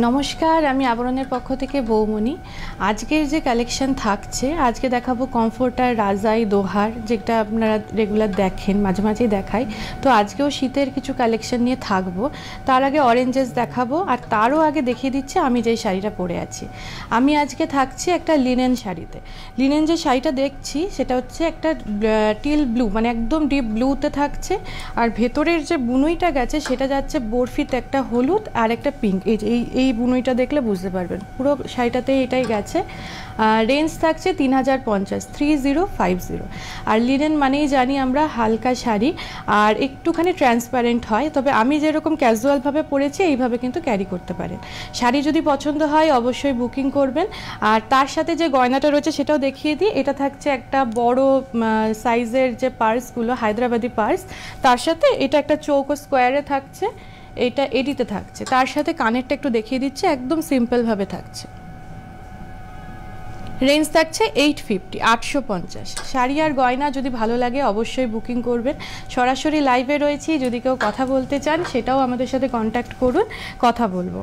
নমস্কার, আমি আবরণের পক্ষ থেকে বৌমনি। আজকের যে কালেকশন থাকছে, আজকে দেখাবো কমফোর্টার, রাজাই, দোহার, যেটা আপনারা রেগুলার দেখেন, মাঝে মাঝেই দেখাই। তো আজকেও শীতের কিছু কালেকশন নিয়ে থাকবো। তার আগে অরেঞ্জেস দেখাবো, আর তারও আগে দেখিয়ে দিচ্ছি আমি যেই শাড়িটা পরে আছি। আমি আজকে থাকছি একটা লিনেন শাড়িতে। লিনেন যে শাড়িটা দেখছি সেটা হচ্ছে একটা টিল ব্লু, মানে একদম ডিপ ব্লুতে থাকছে, আর ভেতরের যে বুনুইটা গেছে সেটা যাচ্ছে বরফিতে একটা হলুদ আর একটা পিঙ্ক। এই বুনুইটা দেখলে বুঝতে পারবেন, পুরো শাড়িটাতে এটাই গেছে। রেঞ্জ থাকছে 3050, 3050। আর লিনেন মানেই জানি আমরা হালকা শাড়ি, আর একটুখানি ট্রান্সপারেন্ট হয়। তবে আমি যেরকম ক্যাজুয়ালভাবে পরেছি এইভাবে কিন্তু ক্যারি করতে পারেন। শাড়ি যদি পছন্দ হয় অবশ্যই বুকিং করবেন। আর তার সাথে যে গয়নাটা রয়েছে সেটাও দেখিয়ে দিই। এটা থাকছে একটা বড় সাইজের যে পার্সগুলো, হায়দ্রাবাদি পার্স, তার সাথে এটা একটা চৌকো স্কোয়ারে থাকছে, এটা এডিতে থাকছে। তার সাথে কানেরটা একটু দেখিয়ে দিচ্ছে, একদম সিম্পলভাবে থাকছে। রেঞ্জ থাকছে 850, 850। শাড়ি আর গয়না যদি ভালো লাগে অবশ্যই বুকিং করবেন। সরাসরি লাইভে রয়েছি, যদি কেউ কথা বলতে চান সেটাও আমাদের সাথে কন্ট্যাক্ট করুন, কথা বলবো।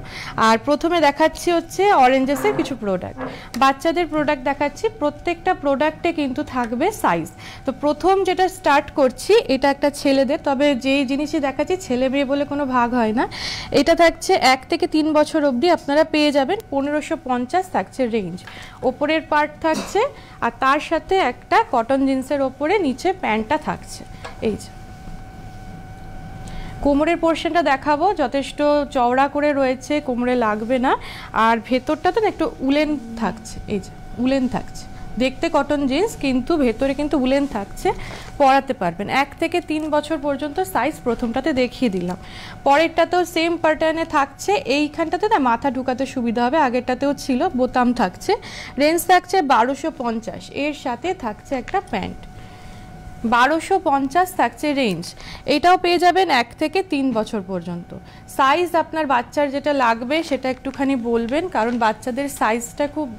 আর প্রথমে দেখাচ্ছি হচ্ছে অরেঞ্জেসের কিছু প্রোডাক্ট, বাচ্চাদের প্রোডাক্ট দেখাচ্ছি। প্রত্যেকটা প্রোডাক্টে কিন্তু থাকবে সাইজ। তো প্রথম যেটা স্টার্ট করছি, এটা একটা ছেলেদের, তবে যেই জিনিসই দেখাচ্ছি ছেলে মেয়ে বলে কোনো ভাগ হয় না। এটা থাকছে 1 থেকে 3 বছর অবধি আপনারা পেয়ে যাবেন, 1550 থাকছে রেঞ্জ। ওপরের পার্ট থাকছে, আর তার সাথে একটা কটন জিন্সের ওপরে নিচে প্যান্টটা থাকছে। এই যে কোমরের পোর্শনটা দেখাবো, যথেষ্ট চওড়া করে রয়েছে, কোমরে লাগবে না। আর ভেতরটাতে না একটু উলেন থাকছে, এই যে উলেন থাকছে। দেখতে কটন জিন্স, কিন্তু ভেতরে কিন্তু উলেন থাকছে, পরাতে পারবেন। 1 থেকে 3 বছর পর্যন্ত সাইজ প্রথমটাতে দেখিয়ে দিলাম। পরেরটাতেও সেম প্যাটার্নে থাকছে, এইখানটাতে না মাথা ঢুকাতে সুবিধা হবে, আগেরটাতেও ছিল, বোতাম থাকছে। রেঞ্জ থাকছে 1250, এর সাথে থাকছে একটা প্যান্ট। 1250 থাকছে রেঞ্জ। এটাও পেয়ে যাবেন 1 থেকে 3 বছর পর্যন্ত। সাইজ আপনার বাচ্চার যেটা লাগবে সেটা একটুখানি বলবেন, কারণ বাচ্চাদের সাইজটা খুব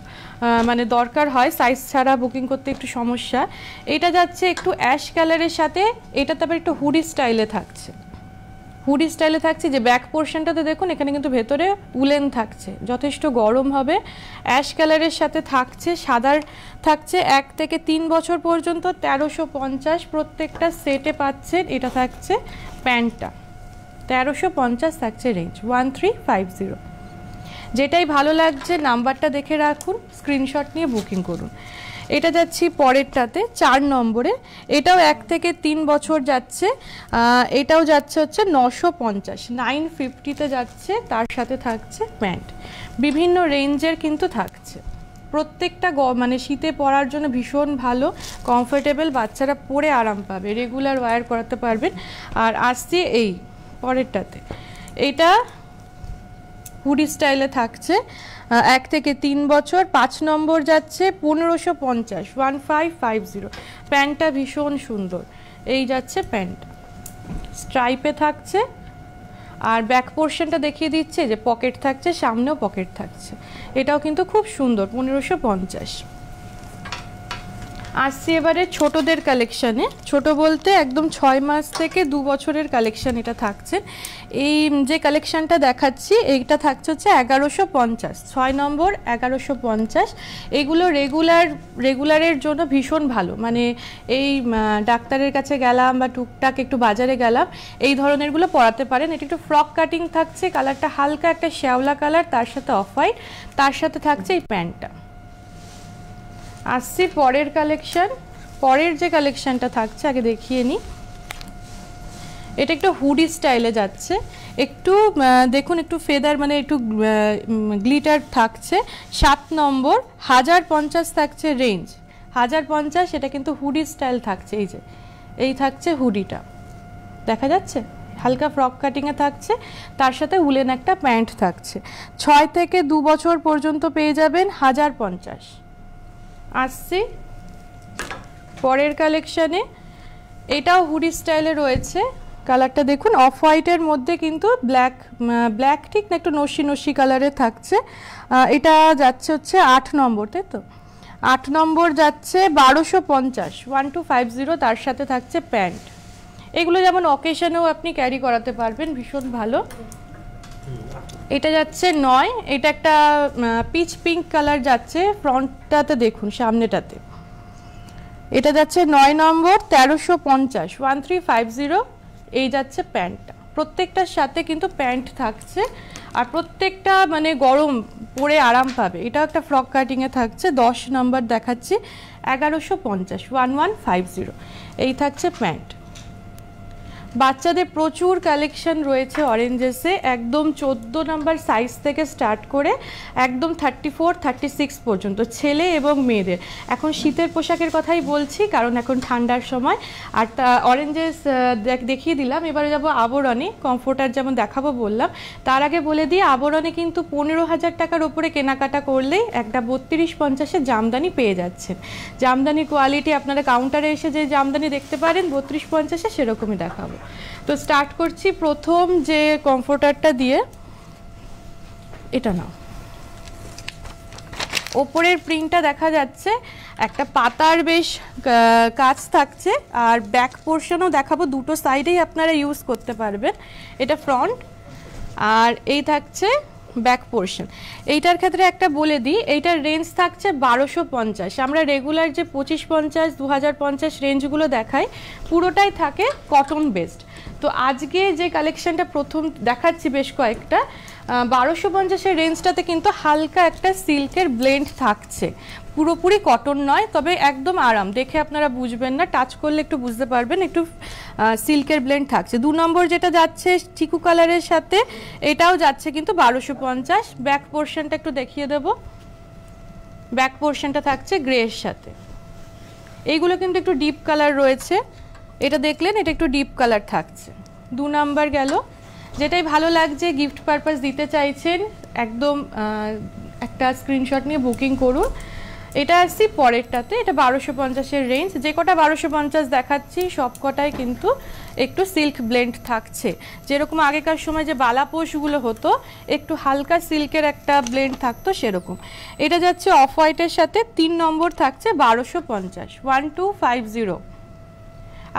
মানে দরকার হয়, সাইজ ছাড়া বুকিং করতে একটু সমস্যা। এটা যাচ্ছে একটু অ্যাশ কালারের সাথে, এটা তারপর একটু হুডি স্টাইলে থাকছে। হুডি স্টাইলে থাকছে, যে ব্যাক পোর্শনটাতে দেখুন এখানে কিন্তু ভেতরে উলেন থাকছে, যথেষ্ট গরম হবে। অ্যাশ কালারের সাথে থাকছে, সাদার থাকছে 1 থেকে 3 বছর পর্যন্ত, 1350 প্রত্যেকটা সেটে পাচ্ছেন। এটা থাকছে প্যান্টটা, 1350 থাকছে রেঞ্জ, 1350। যেটাই ভালো লাগছে নাম্বারটা দেখে রাখুন, স্ক্রিনশট নিয়ে বুকিং করুন। এটা যাচ্ছি পরেরটাতে 4 নম্বরে, এটাও 1 থেকে 3 বছর যাচ্ছে। এটাও যাচ্ছে হচ্ছে 950, 950তে যাচ্ছে। তার সাথে থাকছে প্যান্ট, বিভিন্ন রেঞ্জের কিন্তু থাকছে। প্রত্যেকটা মানে শীতে পরার জন্য ভীষণ ভালো, কমফোর্টেবল, বাচ্চারা পরে আরাম পাবে, রেগুলার ওয়্যার করাতে পারবেন। আর আসছে এই পরেরটাতে, এটা হুডি স্টাইলে থাকছে, 1 থেকে 3 বছর, 5 নম্বর যাচ্ছে 1550, 1550। প্যান্টটা ভীষণ সুন্দর, এই যাচ্ছে প্যান্ট, স্ট্রাইপে থাকছে। আর ব্যাক পোর্শনটা দেখিয়ে দিচ্ছে, যে পকেট থাকছে, সামনেও পকেট থাকছে। এটাও কিন্তু খুব সুন্দর, 1550। আসছি এবারে ছোটদের কালেকশানে। ছোট বলতে একদম 6 মাস থেকে 2 বছরের কালেকশান এটা থাকছে। এই যে কালেকশানটা দেখাচ্ছি এইটা থাকছে হচ্ছে 1150, 6 নম্বর 1150। এগুলো রেগুলারের জন্য ভীষণ ভালো, মানে এই ডাক্তারের কাছে গেলাম বা টুকটাক একটু বাজারে গেলাম, এই ধরনেরগুলো পরাতে পারেন। এটা একটু ফ্রক কাটিং থাকছে, কালারটা হালকা একটা শ্যাওলা কালার, তার সাথে অফ হোয়াইট, তার সাথে থাকছে এই প্যান্টটা। আসছি পরের কালেকশন। পরের যে কালেকশনটা থাকছে আগে দেখিয়ে নিই। এটা একটু হুডি স্টাইলে যাচ্ছে, একটু দেখুন একটু ফেদার, মানে একটু গ্লিটার থাকছে। 7 নম্বর 1050 থাকছে রেঞ্জ, 1050। এটা কিন্তু হুডি স্টাইল থাকছে, এই যে এই থাকছে হুডিটা, দেখা যাচ্ছে হালকা ফ্রক কাটিংয়ে থাকছে, তার সাথে উলেন একটা প্যান্ট থাকছে। 6 থেকে 2 বছর পর্যন্ত পেয়ে যাবেন, 1050। আসছি পরের কালেকশানে, এটাও হুডি স্টাইলে রয়েছে। কালারটা দেখুন অফ হোয়াইটের মধ্যে কিন্তু ব্ল্যাক ঠিক না, একটু নস্যি নস্যি কালারে থাকছে। এটা যাচ্ছে হচ্ছে 8 নম্বর, তাই তো 8 নম্বর যাচ্ছে 1250, 1250। তার সাথে থাকছে প্যান্ট। এগুলো যেমন অকেশনেও আপনি ক্যারি করাতে পারবেন, ভীষণ ভালো। এটা যাচ্ছে 9, এটা একটা পিচ পিঙ্ক কালার যাচ্ছে, ফ্রন্টটাতে দেখুন সামনেটাতে। এটা যাচ্ছে 9 নম্বর, 1350, 1350 এই যাচ্ছে প্যান্টটা। প্রত্যেকটার সাথে কিন্তু প্যান্ট থাকছে, আর প্রত্যেকটা মানে গরম পরে আরাম পাবে। এটা একটা ফ্রক কাটিংয়ে থাকছে। 10 নম্বর দেখাচ্ছি, 1150, 1150 এই থাকছে প্যান্ট। বাচ্চাদের প্রচুর কালেকশন রয়েছে অরেঞ্জেসে, একদম 14 নম্বর সাইজ থেকে স্টার্ট করে একদম 34, 36 পর্যন্ত, ছেলে এবং মেয়েদের। এখন শীতের পোশাকের কথাই বলছি কারণ এখন ঠান্ডার সময়। আর অরেঞ্জেস দেখিয়ে দিলাম, এবারে যাব আবরণে। কমফোর্টার যেমন দেখাবো বললাম, তার আগে বলে দিই আবরণে কিন্তু 15,000 টাকার ওপরে কেনাকাটা করলেই একটা 3250-এর জামদানি পেয়ে যাচ্ছেন। জামদানি কোয়ালিটি আপনারা কাউন্টারে এসে যে জামদানি দেখতে পারেন 3250-এ, সেরকমই দেখাবো। তো স্টার্ট করছি প্রথম যে কমফোর্টারটা দিয়ে। এটা নাও, ওপরের প্রিন্টটা দেখা যাচ্ছে, একটা পাতার বেশ কাজ থাকছে, আর ব্যাক পোর্শনও দেখাবো, দুটো সাইডেই আপনারা ইউজ করতে পারবেন। এটা ফ্রন্ট, আর এই থাকছে ব্যাক পোর্শন। এইটার ক্ষেত্রে একটা বলে দিই, এইটার রেঞ্জ থাকছে 1250। আমরা রেগুলার যে 2550, 2050 রেঞ্জগুলো দেখাই, পুরোটাই থাকে কটন বেসড। তো আজকে যে কালেকশনটা প্রথম দেখাচ্ছি বেশ কয়েকটা, 1250-এর রেঞ্জটাতে কিন্তু হালকা একটা সিল্কের ব্লেন্ড থাকছে, পুরোপুরি কটন নয়, তবে একদম আরাম। দেখে আপনারা বুঝবেন না, টাচ করলে একটু বুঝতে পারবেন, একটু সিল্কের ব্লেন্ড থাকছে। 2 নম্বর যেটা যাচ্ছে চিকু কালারের সাথে, এটাও যাচ্ছে কিন্তু 1250। ব্যাক পোর্শনটা একটু দেখিয়ে দেব, ব্যাক পোর্শনটা থাকছে গ্রের সাথে। এইগুলো কিন্তু একটু ডিপ কালার রয়েছে, এটা দেখলেন, এটা একটু ডিপ কালার থাকছে। 2 নম্বর গেল। যেটাই ভালো লাগছে, গিফট পারপাস দিতে চাইছেন, একদম একটা স্ক্রিনশট নিয়ে বুকিং করুন। এটা আসছি পরেরটাতে, এটা 1250-এর রেঞ্জ। যে কটা 1250 দেখাচ্ছি সব কটাই কিন্তু একটু সিল্ক ব্লেন্ড থাকছে, যেরকম আগেকার সময় যে বালাপোষগুলো হতো একটু হালকা সিল্কের একটা ব্লেন্ড থাকতো সেরকম। এটা যাচ্ছে অফ হোয়াইটের সাথে। 3 নম্বর থাকছে 1250, 1250।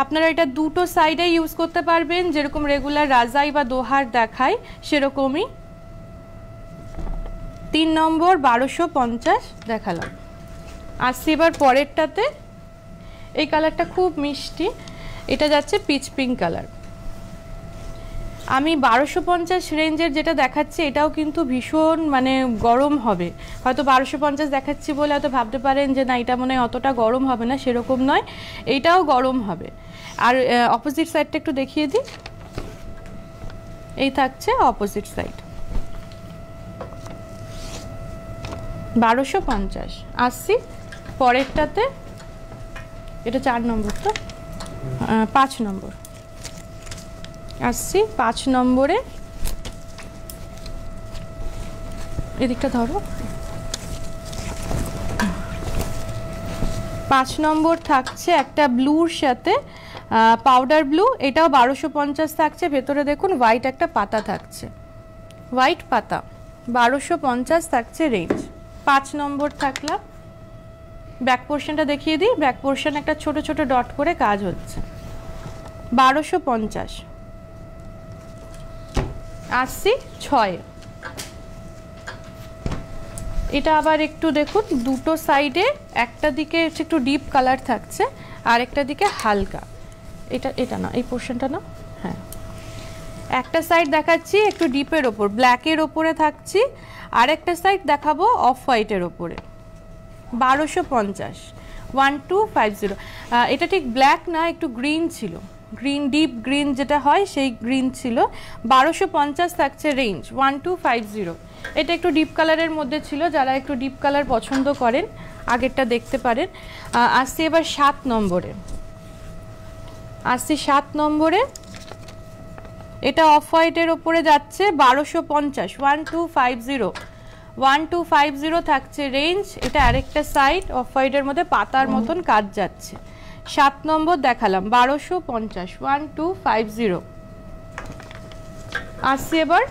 আপনারা এটা দুটো সাইডে ইউজ করতে পারবেন, যেরকম রেগুলার রাজাই বা দোহার দেখায় সেরকমই। 3 নম্বর 1250 দেখালাম। আসছি এবার পরেরটাতে, এই কালারটা খুব মিষ্টি, এটা যাচ্ছে পিচ পিঙ্ক কালার। আমি 1250 রেঞ্জের যেটা দেখাচ্ছি এটাও কিন্তু ভীষণ মানে গরম হবে। হয়তো 1250 দেখাচ্ছি বলে হয়তো ভাবতে পারেন যে না এটা মনে হয় অতটা গরম হবে না, সেরকম নয়, এইটাও গরম হবে। আর অপোজিট সাইডটা একটু দেখিয়ে দিই, এই থাকছে অপোজিট সাইড। 1250। আসছি পরেরটাতে, এটা 4 নম্বর, তো 5 নম্বর। আসছি 5 নম্বরে, এদিকটা ধরো। 5 নম্বর থাকছে একটা ব্লুর সাথে পাউডার ব্লু, এটাও 1250 থাকছে। ভেতরে দেখুন হোয়াইট একটা পাতা থাকছে, হোয়াইট পাতা, 1250 থাকছে রেঞ্জ। 5 নম্বর থাকলাম। ব্যাক পোর্শনটা দেখিয়ে দিই, ব্যাক পোর্শন একটা ছোট ছোট ডট করে কাজ হচ্ছে, 1250। আসছি 6। এটা আবার একটু দেখুন, দুটো সাইডে একটা দিকে একটু ডিপ কালার থাকছে, আর একটা দিকে হালকা। এটা না, এই পোর্শনটা না, হ্যাঁ, একটা সাইড দেখাচ্ছি একটু ডিপের ওপর, ব্ল্যাকের ওপরে থাকছি, আর একটা সাইড দেখাবো অফ হোয়াইটের ওপরে। 1250, 1250। এটা ঠিক ব্ল্যাক না, একটু গ্রিন ছিল, গ্রিন, ডিপ গ্রিন যেটা হয় সেই গ্রিন ছিল। 1250 থাকছে রেঞ্জ, 1250। এটা একটু ডিপ কালারের মধ্যে ছিল, যারা একটু ডিপ কালার পছন্দ করেন আগেরটা দেখতে পারেন। আসছি এবার 7 নম্বরে। আসছি 7 নম্বরে, এটা অফ হোয়াইটের ওপরে যাচ্ছে 1250, 1250, 1250 থাকছে রেঞ্জ। এটা আরেকটা সাইড অফ হোয়াইটের মধ্যে পাতার মতন কাজ যাচ্ছে। 7 নম্বর দেখালাম, 1250, 1250। আসছি এবার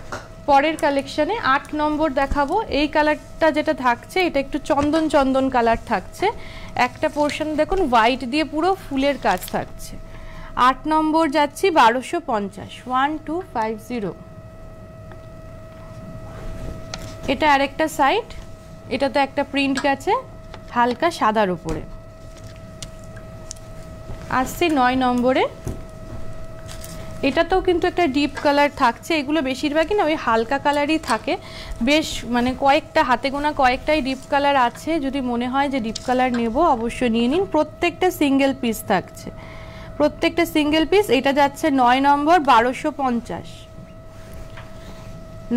পরের কালেকশনে, 8 নম্বর দেখাবো। এই কালারটা যেটা থাকছে এটা একটু চন্দন চন্দন কালার থাকছে, একটা পোর্শন দেখুন হোয়াইট দিয়ে পুরো ফুলের কাজ থাকছে। 8 নম্বর যাচ্ছি 1250, 1250। এটা আরেকটা সাইড, এটা তো একটা প্রিন্ট গেছে হালকা সাদার উপরে। আসছে 9 নম্বরে, এটাতেও কিন্তু একটা ডিপ কালার থাকছে, এগুলো বেশিরভাগই না ওই হালকা কালারই থাকে, বেশ মানে কয়েকটা হাতে গোনা কয়েকটাই ডিপ কালার আছে, যদি মনে হয় যে ডিপ কালার নেব অবশ্যই নিয়ে নিন। প্রত্যেকটা সিঙ্গেল পিস থাকছে, প্রত্যেকটা সিঙ্গেল পিস। এটা যাচ্ছে 9 নম্বর 1250,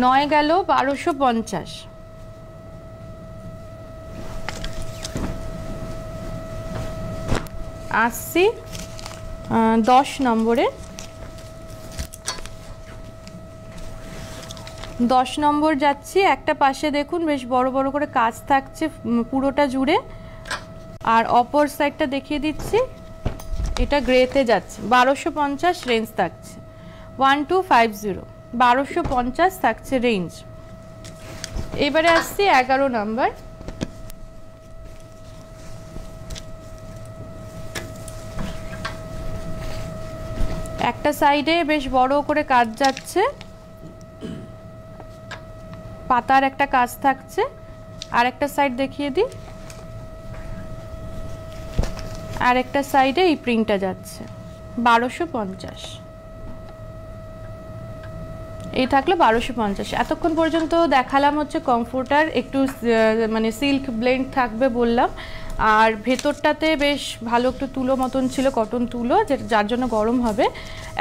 9 গেল 1250। আসছি 10 নম্বরে, 10 নম্বর যাচ্ছি, একটা পাশে দেখুন বেশ বড় বড় করে কাজ থাকছে পুরোটা জুড়ে, আর অপর সাইডটা দেখিয়ে দিচ্ছি, এটা গ্রেতে যাচ্ছে 1250 রেঞ্জ থাকছে, 1250 1250 থাকছে রেঞ্জ। এবারে আসছি 11 নাম্বার, একটা সাইডে বেশ বড় করে কাজ যাচ্ছে, পাতার একটা কাজ থাকছে, আর একটা সাইড দেখিয়ে দিই, আর একটা সাইডে এই প্রিন্টটা যাচ্ছে 1250। এই থাকলো 1250। এতক্ষণ পর্যন্ত দেখালাম হচ্ছে কমফোর্টার, একটু মানে সিল্ক ব্লেন্ড থাকবে বললাম, আর ভেতরটাতে বেশ ভালো একটু তুলো মতন ছিল, কটন তুলো, যার জন্য গরম হবে।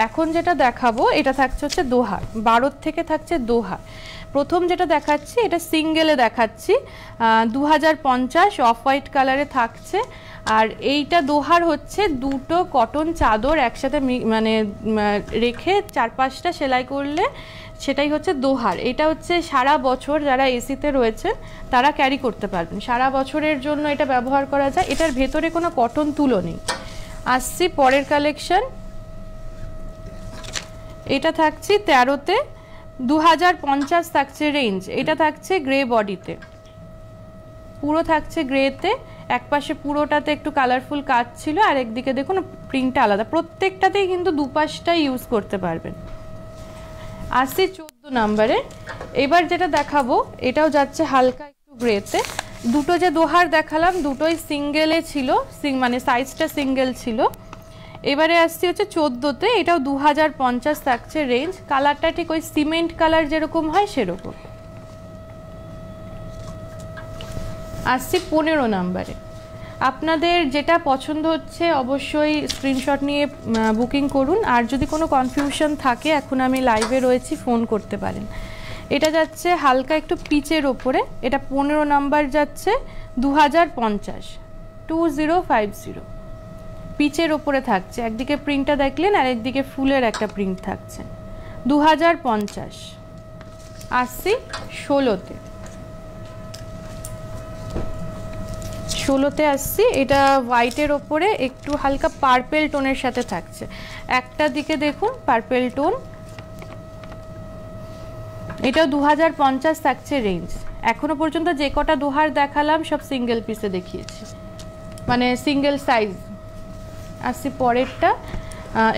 এখন যেটা দেখাবো এটা থাকছে হচ্ছে দোহার, 12 থেকে থাকছে দোহার। প্রথম যেটা দেখাচ্ছি এটা সিঙ্গেলে দেখাচ্ছি, 2050 অফ হোয়াইট কালারে থাকছে, আর এইটা দোহার হচ্ছে দুটো কটন চাদর একসাথে মানে রেখে 4-5টা সেলাই করলে সেটাই হচ্ছে দোহার। এটা হচ্ছে সারা বছর যারা এসিতে রয়েছে তারা ক্যারি করতে পারবেন, সারা বছরের জন্য এটা ব্যবহার করা যায়। এটার ভেতরে কোনো কটন তুলো নেই। আসছি পরের কালেকশন, এটা থাকছে 13-তে, 2050 থাকছে রেঞ্জ। এটা থাকছে গ্রে বডিতে, পুরো থাকছে গ্রেতে, একপাশে পুরোটাতে একটু কালারফুল কাজ ছিল, আর একদিকে দেখুন প্রিন্টটা আলাদা, প্রত্যেকটাতেই কিন্তু দুপাশটাই ইউজ করতে পারবেন। আসছি 14 নম্বরে, এবার যেটা দেখাবো এটাও যাচ্ছে হালকা একটু গ্রেতে। দুটো যে দোহার দেখালাম দুটোই সিঙ্গেলে ছিল, মানে সাইজটা সিঙ্গেল ছিল। এবারে আসছি হচ্ছে 14-তে, এটাও 2050 থাকছে রেঞ্জ। কালারটা ঠিক ওই সিমেন্ট কালার যেরকম হয় সেরকম। আসছি 15 নম্বরে, আপনাদের যেটা পছন্দ হচ্ছে অবশ্যই স্ক্রিনশট নিয়ে বুকিং করুন, আর যদি কোনো কনফিউশন থাকে এখন আমি লাইভে রয়েছি, ফোন করতে পারেন। এটা যাচ্ছে হালকা একটু পিচের ওপরে, এটা 15 নাম্বার যাচ্ছে 2050, 2050 পিচের ওপরে থাকছে। একদিকে প্রিন্টটা দেখলেন আর একদিকে ফুলের একটা প্রিন্ট থাকছে, 2050। আসছি 16-তে, 16-তে আসছি, এটা হোয়াইটের ওপরে একটু হালকা পার্পেল টোনের সাথে থাকছে। একটা দিকে দেখুন পার্পেল টোন, এটা 2050 থাকছে রেঞ্জ। এখনো পর্যন্ত যে কটা দোহার দেখালাম সব সিঙ্গেল পিসে দেখিয়েছি, মানে সিঙ্গেল সাইজ। আসছি পরেরটা,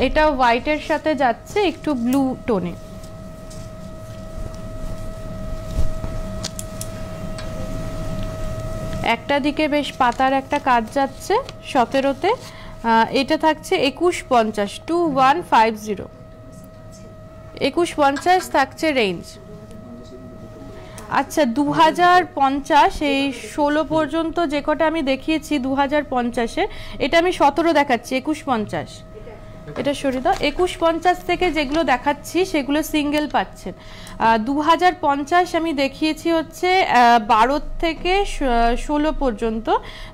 এটা হোয়াইটের সাথে যাচ্ছে একটু ব্লু টোনে, একটা দিকে বেশ পাতার একটা কাজ যাচ্ছে 17-তে। এটা থাকছে 2150, 2150, 2150 থাকছে রেঞ্জ। আচ্ছা 2050, এই 16 পর্যন্ত যে কটা আমি দেখিয়েছি 2050-এ, এটা আমি 17 দেখাচ্ছি, 2150। এটা সরিয়ে দাও, 2150 থেকে যেগুলো দেখাচ্ছি সেগুলো সিঙ্গেল পাচ্ছেন। 2050 আমি দেখিয়েছি হচ্ছে 12 থেকে 16 পর্যন্ত,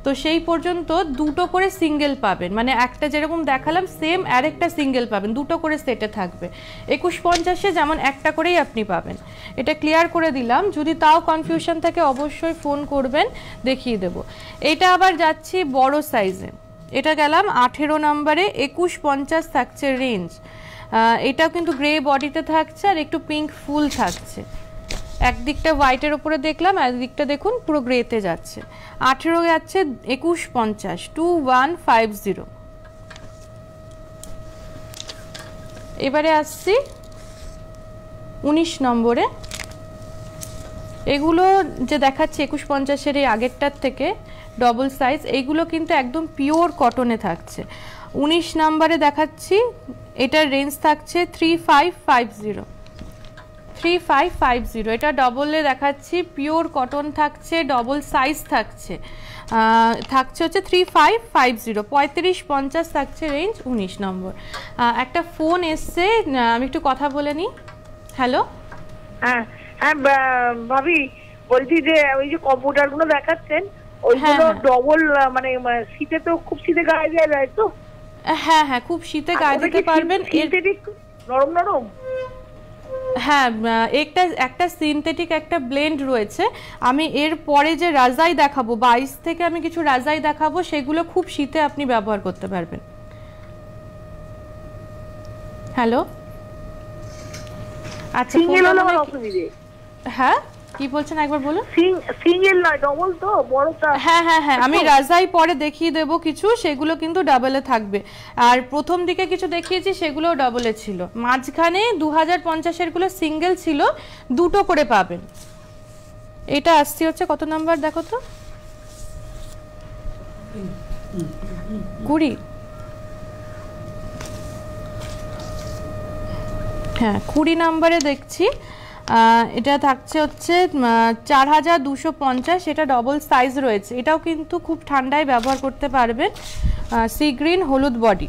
তো সেই পর্যন্ত দুটো করে সিঙ্গেল পাবেন, মানে একটা যেরকম দেখালাম সেম আরেকটা সিঙ্গেল পাবেন, দুটো করে সেটে থাকবে। 2150-এ যেমন একটা করেই আপনি পাবেন। এটা ক্লিয়ার করে দিলাম, যদি তাও কনফিউশন থাকে অবশ্যই ফোন করবেন, দেখিয়ে দেব। এটা আবার যাচ্ছি বড় সাইজে, এটা গেলাম 18 নম্বরে, 2150 থাকছে রেঞ্জ। এটাও কিন্তু গ্রে বডিতে থাকছে আর একটু পিঙ্ক ফুল থাকছে। একদিকটা হোয়াইটের উপরে দেখলাম, একদিকটা দেখুন পুরো গ্রেতে যাচ্ছে। 18 যাচ্ছে 2150, 2150। এবারে আসছি 19 নম্বরে, এগুলো যে দেখাচ্ছে 2150-এর এই আগেরটার থেকে ডবল সাইজ, এইগুলো কিন্তু একদম পিওর কটনে থাকছে। 19 নম্বরে দেখাচ্ছি, এটার রেঞ্জ থাকছে 3550, 3550। এটা ডবলে দেখাচ্ছি, পিওর কটন থাকছে, ডবল সাইজ থাকছে, থাকছে হচ্ছে 3550, 3550 থাকছে রেঞ্জ। 19 নম্বর। একটা ফোন এসছে, আমি একটু কথা বলে নিই। হ্যালো, হ্যাঁ হ্যাঁ ভাবি, বলছি যে ওই যে কম্পিউটার গুলো দেখাচ্ছেন ওইগুলো ডবল মানে শীতে তো খুব শীতে গায়ে দেওয়া যায় তো? হ্যাঁ হ্যাঁ, খুব শীতে গায়ে দিতে পারবেন। নরম নরম, হ্যাঁ, একটা সিনথেটিক একটা ব্লেন্ড রয়েছে। আমি এর পরে যে রাজাই দেখাবো, 22 থেকে আমি কিছু রাজাই দেখাবো, সেগুলো খুব শীতে আপনি ব্যবহার করতে পারবেন। হ্যালো, আচ্ছা, হ্যাঁ কি বলছেন একবার বলুন। সিঙ্গেল নয়, ডবল তো বড়টা? হ্যাঁ হ্যাঁ হ্যাঁ, আমি রাজাই পরে দেখিয়ে দেব কিছু, সেগুলো কিন্তু ডাবলে থাকবে। আর প্রথম দিকে কিছু দেখিয়েছি সেগুলো ডাবলে ছিল। মাঝখানে 2050-এর গুলো সিঙ্গেল ছিল, দুটো করে পাবেন। এটা আসছে হচ্ছে কত নাম্বার দেখো তো, 20। হ্যাঁ, 20 নাম্বারে দেখছি। এটা থাকছে হচ্ছে 4250, এটা ডবল সাইজ রয়েছে। এটাও কিন্তু খুব ঠান্ডায় ব্যবহার করতে পারবেন। সি গ্রিন হলুদ বডি,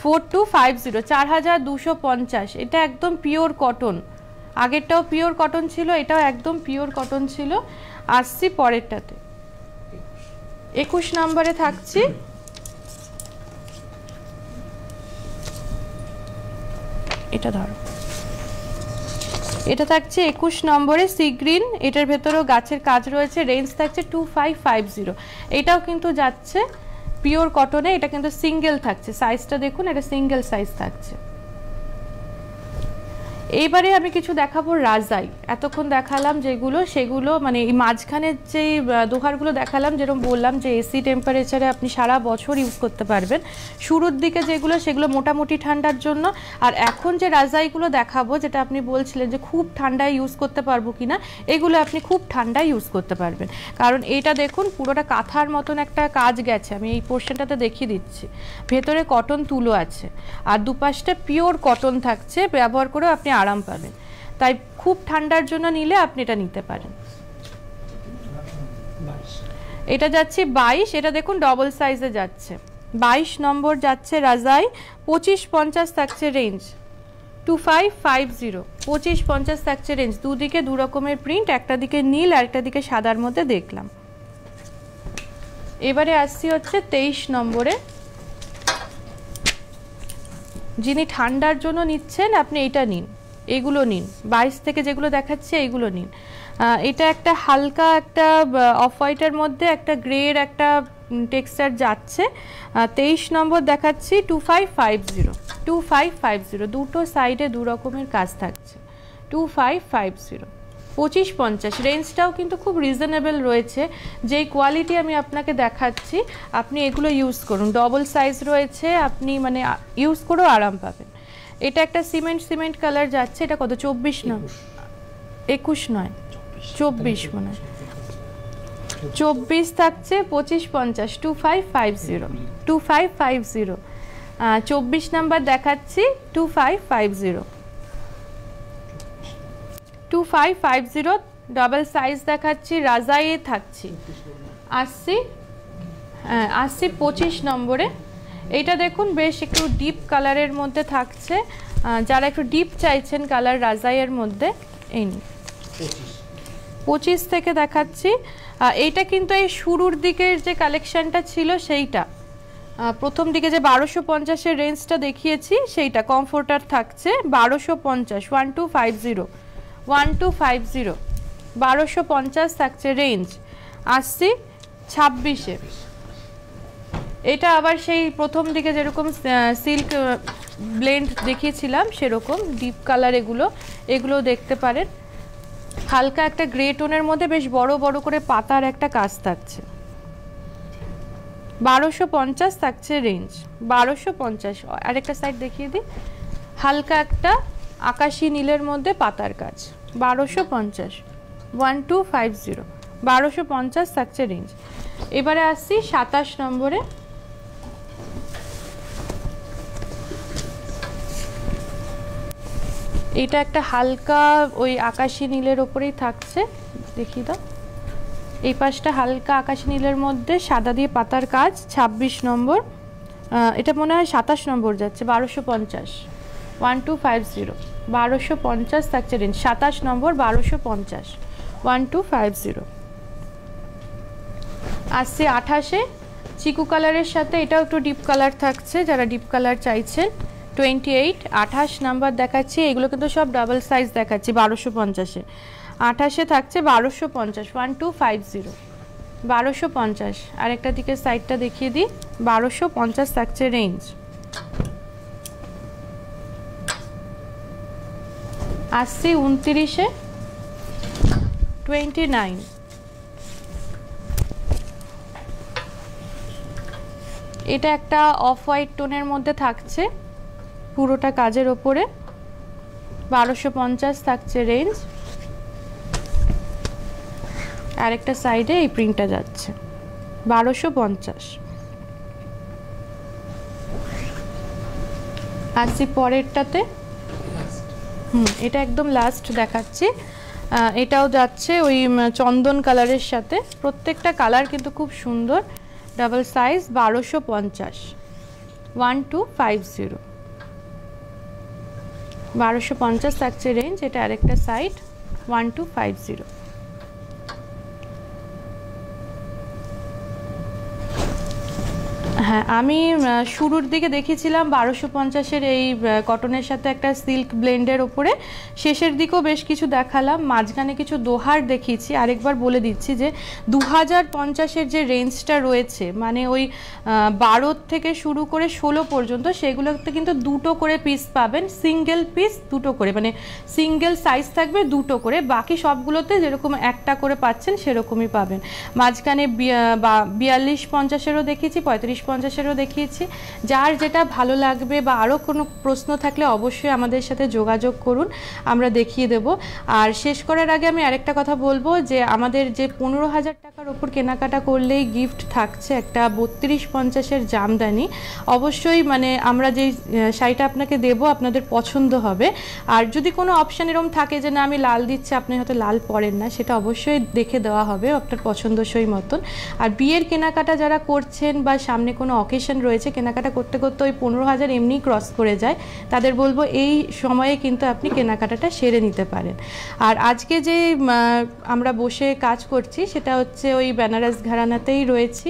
4250, 4250। এটা একদম পিওর কটন, আগেরটাও পিওর কটন ছিল, এটাও একদম পিওর কটন ছিল। আসছি পরেরটাতে, 21 নম্বরে থাকছি। এটা ধরো, এটা থাকছে 21 নম্বরে সি গ্রিন, এটার ভেতরেও গাছের কাজ রয়েছে। রেঞ্জ থাকছে 2550। এটাও কিন্তু যাচ্ছে পিওর কটনে, এটা কিন্তু সিঙ্গেল থাকছে। সাইজটা দেখুন, এটা সিঙ্গেল সাইজ থাকছে। এইবারে আমি কিছু দেখাবো রাজাই। এতক্ষণ দেখালাম যেগুলো, সেগুলো মানে এই মাঝখানের যে দোহারগুলো দেখালাম, যেরকম বললাম যে এসি টেম্পারেচারে আপনি সারা বছর ইউজ করতে পারবেন। শুরুর দিকে যেগুলো, সেগুলো মোটামুটি ঠান্ডার জন্য। আর এখন যে রাজাইগুলো দেখাবো, যেটা আপনি বলছিলেন যে খুব ঠান্ডায় ইউজ করতে পারবো কিনা, এগুলো আপনি খুব ঠান্ডায় ইউজ করতে পারবেন। কারণ এটা দেখুন, পুরোটা কাঁথার মতন একটা কাজ গেছে। আমি এই পোর্শনটাতে দেখিয়ে দিচ্ছি, ভেতরে কটন তুলো আছে, আর দুপাশটা পিওর কটন থাকছে। ব্যবহার করেও আপনি আরাম পাবেন। তাই খুব ঠান্ডার জন্য নিলে আপনি এটা নিতে পারেন। এটা যাচ্ছে 22, এটা দেখুন ডবল সাইজে যাচ্ছে। 22 নম্বর যাচ্ছে রাজাই, 2550 থাকছে রেঞ্জ। 2550, 2550 থাকছে রেঞ্জ। দুদিকে দু রকমের প্রিন্ট, একটা দিকে নীল আর একটা দিকে সাদার মধ্যে দেখলাম। এবারে আসছি হচ্ছে 23 নম্বরে। যিনি ঠান্ডার জন্য নিচ্ছেন, আপনি এটা নিন, এগুলো নিন। 22 থেকে যেগুলো দেখাচ্ছে এইগুলো নিন। এটা একটা হালকা একটা অফ হোয়াইটের মধ্যে একটা গ্রের একটা টেক্সচার যাচ্ছে। 23 নম্বর দেখাচ্ছি 2550, 2550। দুটো সাইডে দু রকমের কাজ থাকছে। 2550, 2550। রেঞ্জটাও কিন্তু খুব রিজনেবল রয়েছে। যেই কোয়ালিটি আমি আপনাকে দেখাচ্ছি, আপনি এগুলো ইউজ করুন। ডবল সাইজ রয়েছে, আপনি মানে ইউজ করেও আরাম পাবেন। এটা একটা সিমেন্ট কালার যাচ্ছে। এটা কত, 24 না 21 নয় 24 মনে হয়, 24 থাকছে 2550, 2550, 2550। 24 নাম্বার দেখাচ্ছি 2550, 2550 ডাবল সাইজ দেখাচ্ছি। রাজাইয়ে থাকছি। আসছি 25 নম্বরে। এটা দেখুন, বেশ একটু ডিপ কালারের মধ্যে থাকছে। যারা একটু ডিপ চাইছেন কালার রাজাইয়ের মধ্যে, এই নিন। 25 থেকে দেখাচ্ছি। এইটা কিন্তু এই শুরুর দিকের যে কালেকশনটা ছিল সেইটা, প্রথম দিকে যে 1250-এর রেঞ্জটা দেখিয়েছি সেইটা কমফোর্টার থাকছে 1250, 1250, 1250, 1250 থাকছে রেঞ্জ। আসছি 26-এ। এটা আবার সেই প্রথম দিকে যেরকম সিল্ক ব্লেন্ড দেখিয়েছিলাম সেরকম ডিপ কালার, এগুলো দেখতে পারেন। হালকা একটা গ্রে টোনের মধ্যে বেশ বড় বড় করে পাতার একটা কাজ থাকছে। 1250 থাকছে রেঞ্জ, 1250। আরেকটা সাইড দেখিয়ে দিই, হালকা একটা আকাশি নীলের মধ্যে পাতার কাজ, 1250। 1250, 1250 থাকছে রেঞ্জ। এবারে আসছি 27 নম্বরে। এটা একটা হালকা ওই আকাশি নীলের ওপরেই থাকছে, দেখি দাও। এই পাশটা হালকা আকাশি নীলের মধ্যে সাদা দিয়ে পাতার কাজ, 26 নম্বর। এটা মনে হয় 27 নম্বর যাচ্ছে, 1250, 1250, 1250 থাকছে রেঞ্জ। 27 নম্বর, 1250, 1250। আসছে 28-এ চিকু কালারের সাথে, এটাও একটু ডিপ কালার থাকছে, যারা ডিপ কালার চাইছেন। 28, 28 নাম্বার দেখাচ্ছি। এগুলো কিন্তু সব ডাবল সাইজ দেখাচ্ছি 1250-এ। 28-এ থাকছে 1250, 1250, 1250। আরেকটা দিকে সাইডটা দেখিয়ে দিই, 1250 থাকছে রেঞ্জ। আসছি 29-এ, 29। এটা একটা অফ হোয়াইট টোনের মধ্যে থাকছে, পুরোটা কাজের ওপরে, 1250 থাকছে রেঞ্জ। আরেকটা সাইডে এই প্রিন্টটা যাচ্ছে 1250। আসছি পরেরটাতে, এটা একদম লাস্ট দেখাচ্ছি। এটাও যাচ্ছে ওই চন্দন কালারের সাথে, প্রত্যেকটা কালার কিন্তু খুব সুন্দর, ডাবল সাইজ, 1250, 1250, 1250 থাকছে রেঞ্জ। এটা আরেকটা সাইড, 1250। হ্যাঁ, আমি শুরুর দিকে দেখিয়েছিলাম 1250-এর এই কটনের সাথে একটা সিল্ক ব্লেন্ডের ওপরে, শেষের দিকেও বেশ কিছু দেখালাম, মাঝখানে কিছু দোহার দেখিয়েছি। আরেকবার বলে দিচ্ছি যে 2050-এর যে রেঞ্জটা রয়েছে, মানে ওই 12 থেকে শুরু করে 16 পর্যন্ত, সেগুলোতে কিন্তু দুটো করে পিস পাবেন, সিঙ্গেল পিস দুটো করে, মানে সিঙ্গেল সাইজ থাকবে দুটো করে, বাকি সবগুলোতে যেরকম একটা করে পাচ্ছেন সেরকমই পাবেন। মাঝখানে 4250-এরও দেখিয়েছি, 3550-এরও দেখিয়েছি। যার যেটা ভালো লাগবে বা আরও কোনো প্রশ্ন থাকলে অবশ্যই আমাদের সাথে যোগাযোগ করুন, আমরা দেখিয়ে দেব। আর শেষ করার আগে আমি আরেকটা কথা বলবো যে আমাদের যে 15,000 টাকার ওপর কেনাকাটা করলেই গিফট থাকছে একটা 3250-এর জামদানি। অবশ্যই মানে আমরা যে শাড়িটা আপনাকে দেব আপনাদের পছন্দ হবে। আর যদি কোনো অপশান এরকম থাকে যে না আমি লাল দিচ্ছি, আপনি হয়তো লাল পরেন না, সেটা অবশ্যই দেখে দেওয়া হবে আপনার পছন্দসই মতন। আর বিয়ের কেনাকাটা যারা করছেন বা সামনে কোনো অকেশন রয়েছে, কেনাকাটা করতে করতে ওই 15,000 এমনি ক্রস করে যায়, তাদের বলবো এই সময়ে কিন্তু আপনি কেনাকাটাটা সেরে নিতে পারেন। আর আজকে যে আমরা বসে কাজ করছি সেটা হচ্ছে ওই বেনারস ঘরানাতেই রয়েছি।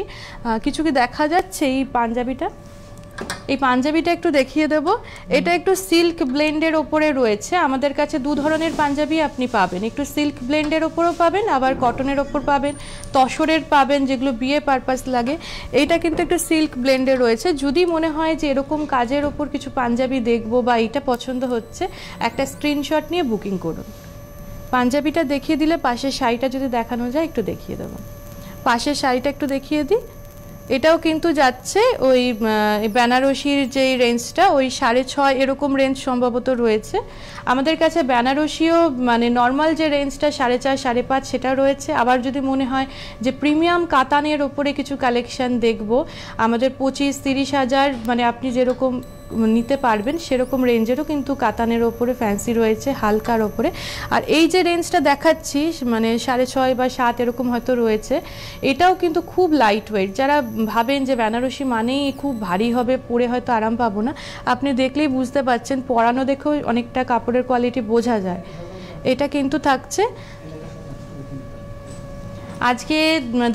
কিছু কি দেখা যাচ্ছে? এই পাঞ্জাবিটা, এই পাঞ্জাবিটা একটু দেখিয়ে দেব। এটা একটু সিল্ক ব্লেন্ডের ওপরে রয়েছে। আমাদের কাছে দু ধরনের পাঞ্জাবি আপনি পাবেন, একটু সিল্ক ব্লেন্ডের ওপরও পাবেন, আবার কটনের ওপর পাবেন, তসরের পাবেন, যেগুলো বিয়ে পারপাস লাগে। এইটা কিন্তু একটু সিল্ক ব্লেন্ডে রয়েছে। যদি মনে হয় যে এরকম কাজের ওপর কিছু পাঞ্জাবি দেখবো বা এইটা পছন্দ হচ্ছে, একটা স্ক্রিনশট নিয়ে বুকিং করুন। পাঞ্জাবিটা দেখিয়ে দিলে পাশের শাড়িটা যদি দেখানো যায় একটু দেখিয়ে দেবো। পাশের শাড়িটা একটু দেখিয়ে দিই। এটাও কিন্তু যাচ্ছে ওই বেনারসির যেই রেঞ্জটা, ওই 6.5 এরকম রেঞ্জ সম্ভবত রয়েছে আমাদের কাছে। বেনারসিও মানে নর্মাল যে রেঞ্জটা 4.5 5.5 সেটা রয়েছে। আবার যদি মনে হয় যে প্রিমিয়াম কাতানের ওপরে কিছু কালেকশন দেখব, আমাদের 25-30 হাজার মানে আপনি যেরকম নিতে পারবেন সেরকম রেঞ্জেরও কিন্তু কাতানের ওপরে ফ্যান্সি রয়েছে, হালকার ওপরে। আর এই যে রেঞ্জটা দেখাচ্ছি মানে 6.5 বা 7 এরকম হয়তো রয়েছে, এটাও কিন্তু খুব লাইট ওয়েট। যারা ভাবেন যে বেনারসি মানেই খুব ভারী হবে, পরে হয়তো আরাম পাবো না, আপনি দেখলেই বুঝতে পারছেন, পরানো দেখেও অনেকটা কাপড়ের কোয়ালিটি বোঝা যায়। এটা কিন্তু থাকছে, আজকে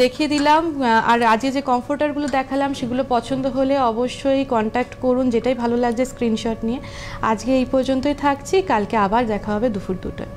দেখিয়ে দিলাম। আর আজকে যে কমফোর্টারগুলো দেখালাম সেগুলো পছন্দ হলে অবশ্যই কন্ট্যাক্ট করুন, যেটাই ভালো লাগছে স্ক্রিনশট নিয়ে। আজকে এই পর্যন্তই থাকছি, কালকে আবার দেখা হবে দুপুর 2টায়।